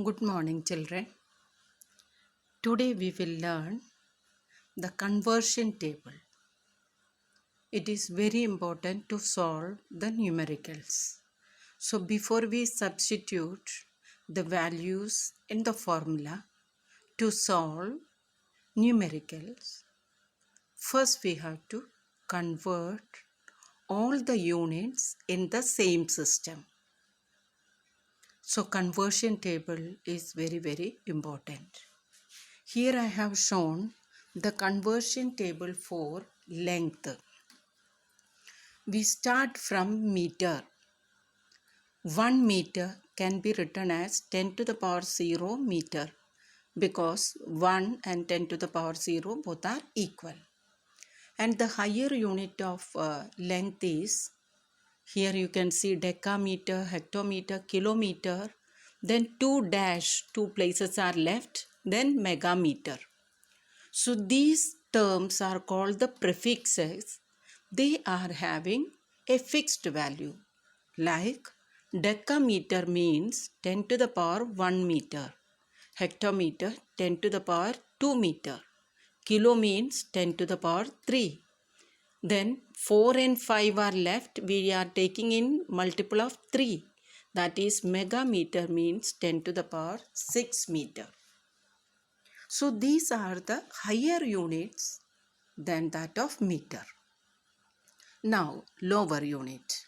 Good morning, children. Today we will learn the conversion table. It is very important to solve the numericals. So, before we substitute the values in the formula to solve numericals, first we have to convert all the units in the same system. So, conversion table is very important. Here I have shown the conversion table for length. We start from meter. 1 meter can be written as 10 to the power 0 meter because 1 and 10 to the power 0 both are equal. And the higher unit of length is, here you can see decameter, hectometer, kilometer, then 2 places are left, then megameter. So these terms are called the prefixes. They are having a fixed value. Like decameter means 10 to the power 1 meter. Hectometer 10 to the power 2 meter. Kilo means 10 to the power 3. Then 4 and 5 are left. We are taking in multiple of 3. That is megameter means 10 to the power 6 meter. So these are the higher units than that of meter. Now lower unit.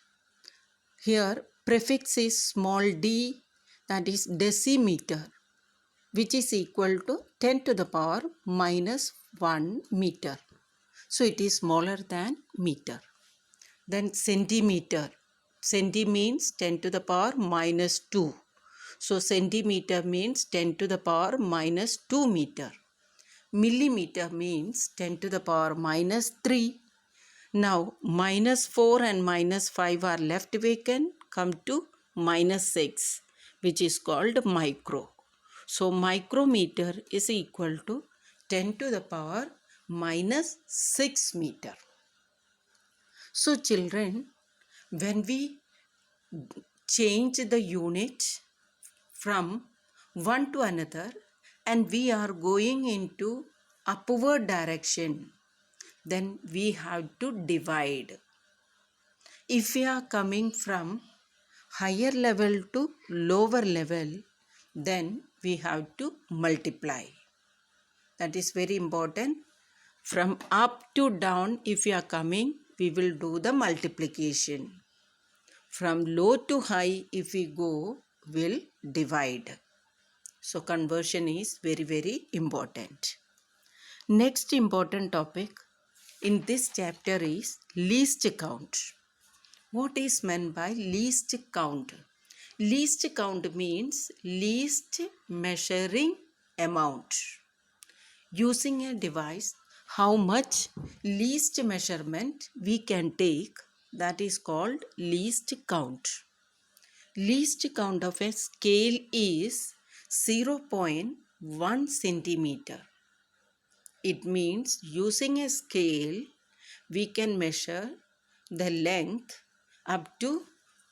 Here prefix is small d, that is decimeter, which is equal to 10 to the power minus 1 meter. So it is smaller than meter. Then centimeter. Centi means 10 to the power minus 2. So centimeter means 10 to the power minus 2 meter. Millimeter means 10 to the power minus 3. Now minus 4 and minus 5 are left vacant, come to minus 6, which is called micro. So micrometer is equal to 10 to the power minus 6 meter. So children, when we change the unit from one to another and we are going into upward direction, then we have to divide. If we are coming from higher level to lower level, then we have to multiply. That is very important. From up to down, if we are coming, we will do the multiplication. From low to high, if we go, we'll divide. So conversion is very important. Next important topic in this chapter is least count. What is meant by least count? Least count means least measuring amount. Using a device, how much least measurement we can take, that is called least count. Least count of a scale is 0.1 centimeter. It means using a scale, we can measure the length up to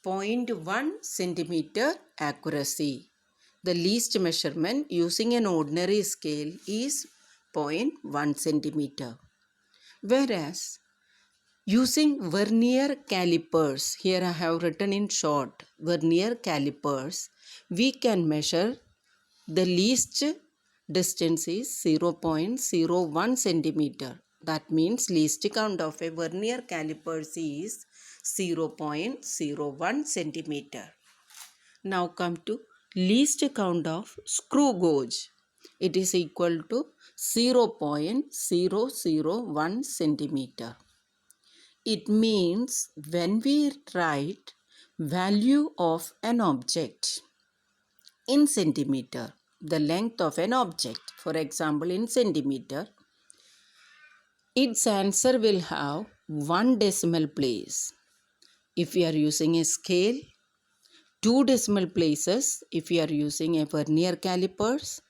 0.1 centimeter accuracy. The least measurement using an ordinary scale is 0.1 centimeter. Whereas using vernier calipers, here I have written in short, vernier calipers, we can measure the least distance is 0.01 centimeter. That means least count of a vernier calipers is 0.01 centimeter. Now come to least count of screw gauge. It is equal to 0.001 centimeter. It means when we write value of an object in centimeter, the length of an object, for example in centimeter, its answer will have 1 decimal place. If we are using a scale, 2 decimal places if we are using a vernier calipers,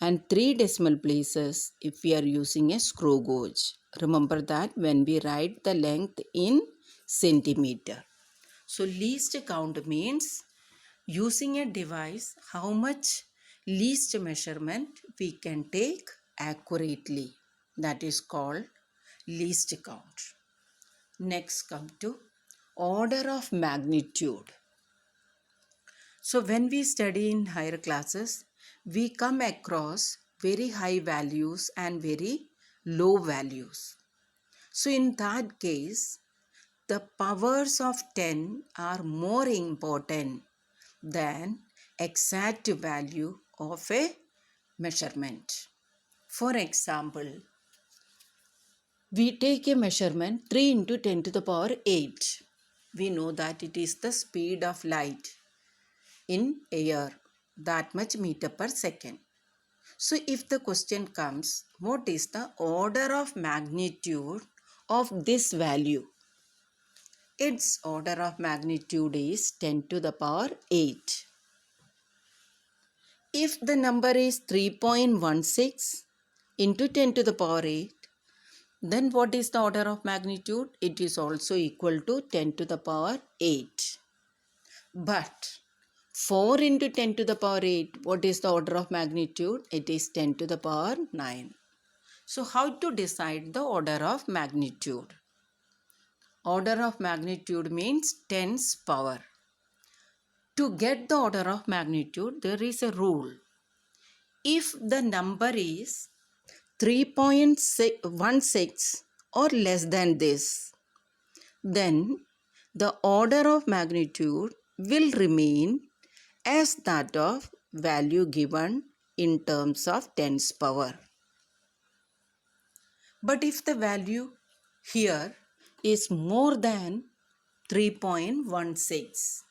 and 3 decimal places if we are using a screw gauge. Remember that when we write the length in centimeter. So least count means using a device, how much least measurement we can take accurately. That is called least count. Next come to order of magnitude. So when we study in higher classes, we come across very high values and very low values. So in that case, the powers of 10 are more important than exact value of a measurement. For example, we take a measurement 3 into 10 to the power 8. We know that it is the speed of light in air, that much meter per second. So if the question comes, what is the order of magnitude of this value? Its order of magnitude is 10 to the power 8. If the number is 3.16 into 10 to the power 8, then what is the order of magnitude? It is also equal to 10 to the power 8. But 4 into 10 to the power 8, what is the order of magnitude? It is 10 to the power 9. So how to decide the order of magnitude? Order of magnitude means tens power. To get the order of magnitude, there is a rule. If the number is 3.16 or less than this, then the order of magnitude will remain as that of value given in terms of tens power. But if the value here is more than 3.16,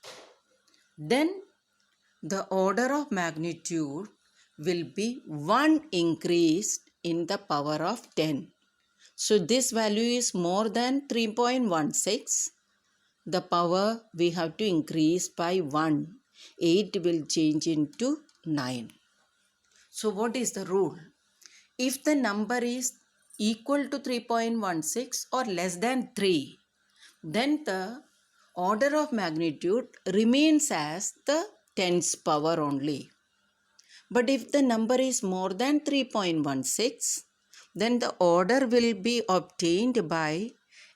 then the order of magnitude will be 1 increased in the power of 10. So this value is more than 3.16. The power we have to increase by 1. 8 will change into 9. So what is the rule? If the number is equal to 3.16 or less than 3, then the order of magnitude remains as the tens power only. But if the number is more than 3.16, then the order will be obtained by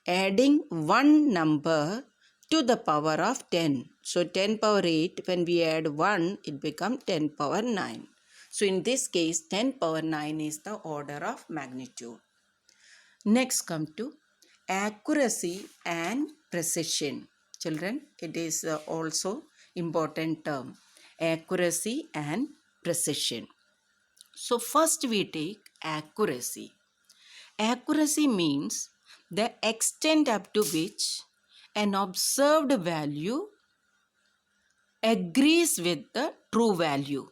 adding one number to the power of 10. So 10 power 8, when we add 1, it becomes 10 power 9. So in this case, 10 power 9 is the order of magnitude. Next come to accuracy and precision. Children, it is also important term. Accuracy and precision. So first we take accuracy. Accuracy means the extent up to which an observed value agrees with the true value.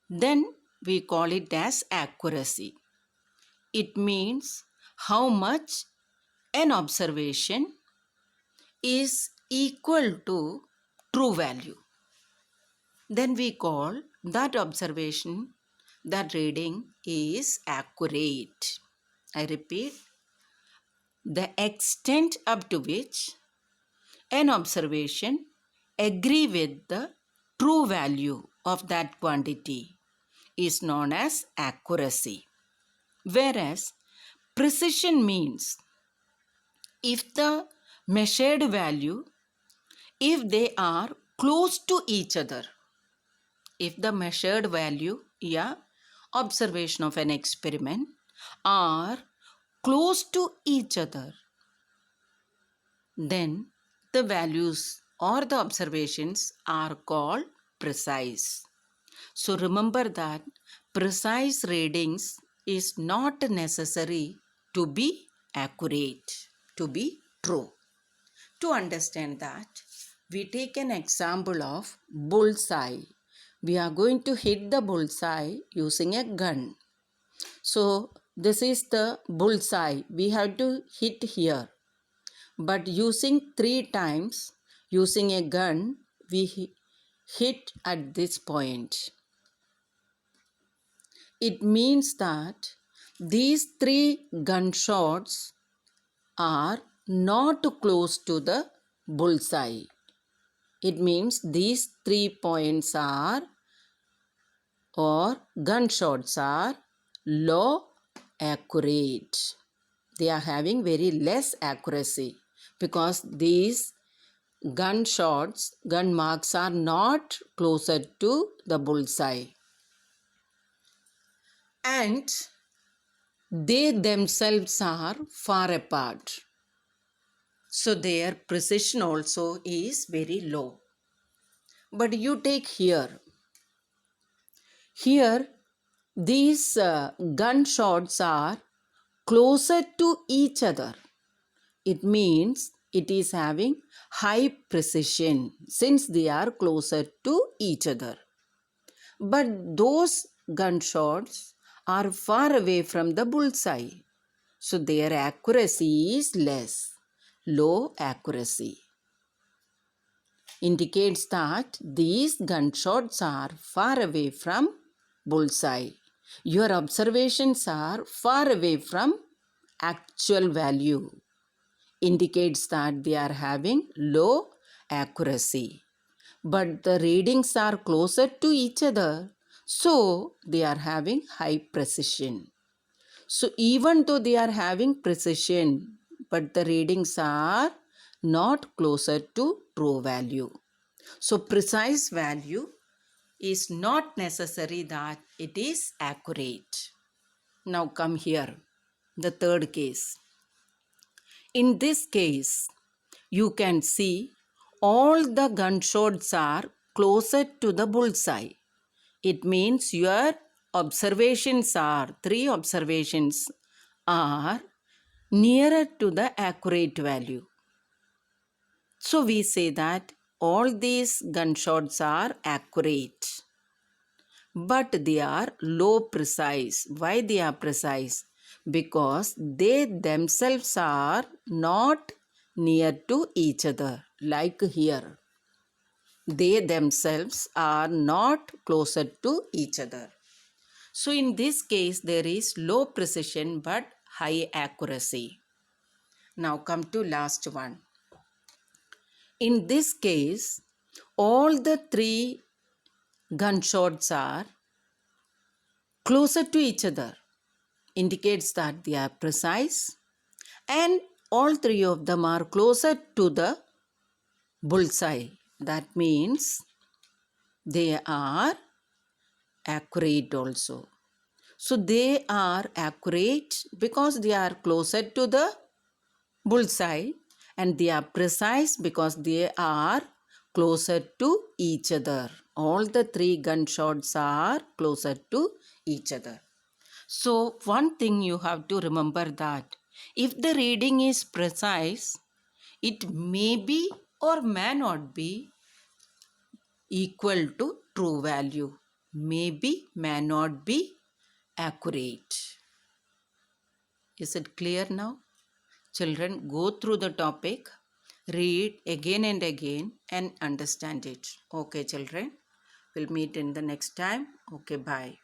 Then we call it as accuracy. It means how much an observation is equal to true value. Then we call that observation, that reading is accurate. I repeat, the extent up to which an observation agree with the true value of that quantity is known as accuracy. Whereas precision means if the measured value, if they are close to each other, if the measured value, observation of an experiment are close to each other, then the values or the observations are called precise. So remember that precise readings is not necessary to be accurate, to be true. To understand that, we take an example of bullseye. We are going to hit the bullseye using a gun. So this is the bullseye. We have to hit here. But using 3 times, using a gun, we hit at this point. It means that these 3 gunshots are not close to the bullseye. It means these 3 points are or gunshots are low accurate. They are having very less accuracy because these gun marks are not closer to the bullseye. And they themselves are far apart. So their precision also is very low. But you take here. Here, these gunshots are closer to each other. It means it is having high precision since they are closer to each other. But those gunshots are far away from the bullseye. So their accuracy is less, low accuracy. Indicates that these gunshots are far away from bullseye. Your observations are far away from actual value. Indicates that they are having low accuracy. But the readings are closer to each other, so they are having high precision. So even though they are having precision, but the readings are not closer to true value. So precise value is not necessary that it is accurate. Now come here, the third case. In this case, you can see all the gunshots are closer to the bullseye. It means your three observations are nearer to the accurate value. So we say that all these gunshots are accurate, but they are low precise. Why they are precise? Because they themselves are not near to each other, like here. They themselves are not closer to each other. So in this case, there is low precision but high accuracy. Now come to last one. In this case, all the three gunshots are closer to each other. Indicates that they are precise, and all three of them are closer to the bullseye. That means they are accurate also. So they are accurate because they are closer to the bullseye, and they are precise because they are closer to each other. All the three gunshots are closer to each other. So one thing you have to remember that if the reading is precise, it may be or may not be equal to true value. Maybe, may not be accurate. Is it clear now? Children, go through the topic, read again and again and understand it. Okay, children. We'll meet in the next time. Okay, bye.